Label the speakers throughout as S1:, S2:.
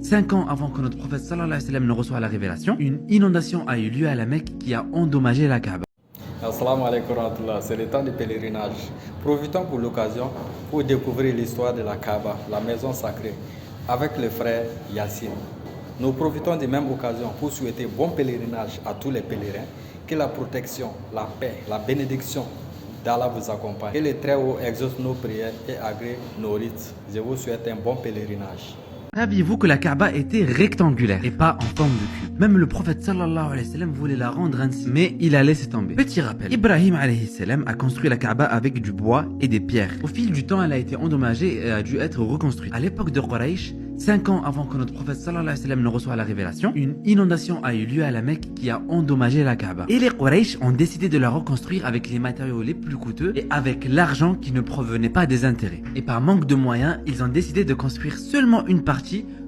S1: 5 ans avant que notre prophète sallallahu alayhi wa sallam ne reçoive la révélation, une inondation a eu lieu à la Mecque qui a endommagé la Kaaba.
S2: Assalamu alaikum warahmatullah, c'est le temps du pèlerinage. Profitons pour l'occasion pour découvrir l'histoire de la Kaaba, la maison sacrée, avec le frère Yassine. Nous profitons de même occasion pour souhaiter bon pèlerinage à tous les pèlerins, que la protection, la paix, la bénédiction d'Allah vous accompagne. Que le Très-Haut exauce nos prières et agrée nos rites. Je vous souhaite un bon pèlerinage.
S1: Saviez-vous que la Kaaba était rectangulaire et pas en forme de cube? Même le prophète sallallahu alayhi wa sallam voulait la rendre ainsi, mais il a laissé tomber. Petit rappel, Ibrahim alayhi salam a construit la Kaaba avec du bois et des pierres. Au fil du temps, elle a été endommagée et a dû être reconstruite. À l'époque de Quraysh, 5 ans avant que notre prophète sallallahu alayhi wa sallam ne reçoive la révélation, une inondation a eu lieu à la Mecque qui a endommagé la Kaaba. Et les Quraysh ont décidé de la reconstruire avec les matériaux les plus coûteux et avec l'argent qui ne provenait pas des intérêts. Et par manque de moyens, ils ont décidé de construire seulement une partie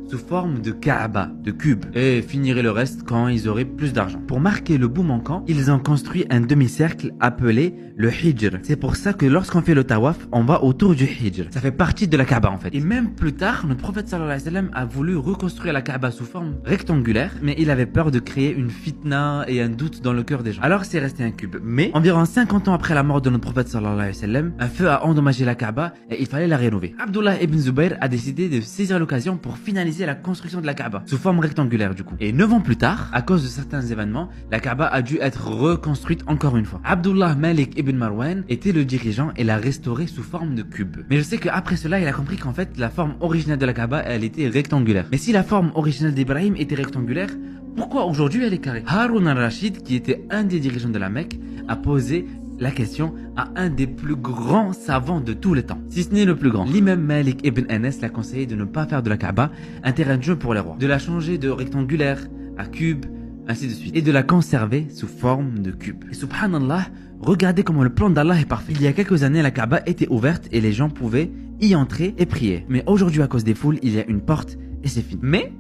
S1: sous forme de Kaaba, de cube, et finiraient le reste quand ils auraient plus d'argent. Pour marquer le bout manquant, ils ont construit un demi-cercle appelé le Hijr. C'est pour ça que lorsqu'on fait le tawaf, on va autour du Hijr. Ça fait partie de la Kaaba en fait. Et même plus tard, notre prophète sallallahu alayhi wa sallam a voulu reconstruire la Kaaba sous forme rectangulaire, mais il avait peur de créer une fitna et un doute dans le cœur des gens. Alors c'est resté un cube. Mais environ 50 ans après la mort de notre prophète sallallahu alayhi wa sallam, un feu a endommagé la Kaaba et il fallait la rénover. Abdullah ibn Zubayr a décidé de saisir l'occasion pour finaliser la construction de la Kaaba sous forme rectangulaire du coup. Et 9 ans plus tard, à cause de certains événements, la Kaaba a dû être reconstruite encore une fois. Abdullah Malik ibn Marwan était le dirigeant et l'a restaurée sous forme de cube. Mais je sais qu'après cela, il a compris qu'en fait, la forme originale de la Kaaba, elle était rectangulaire. Mais si la forme originale d'Ibrahim était rectangulaire, pourquoi aujourd'hui elle est carrée? Harun al-Rashid, qui était un des dirigeants de la Mecque, a posé la question à un des plus grands savants de tous les temps, si ce n'est le plus grand. L'imam Malik ibn Anas l'a conseillé de ne pas faire de la Kaaba un terrain de jeu pour les rois, de la changer de rectangulaire à cube, ainsi de suite, et de la conserver sous forme de cube. Et subhanallah, regardez comment le plan d'Allah est parfait. Il y a quelques années, la Kaaba était ouverte et les gens pouvaient y entrer et prier. Mais aujourd'hui, à cause des foules, il y a une porte et c'est fini. Mais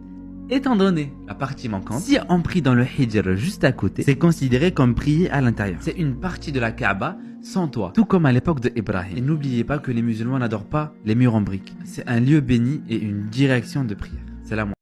S1: étant donné la partie manquante, si on prie dans le Hijr juste à côté, c'est considéré comme prier à l'intérieur. C'est une partie de la Kaaba sans toit, tout comme à l'époque de Ibrahim. Et n'oubliez pas que les musulmans n'adorent pas les murs en briques. C'est un lieu béni et une direction de prière. C'est la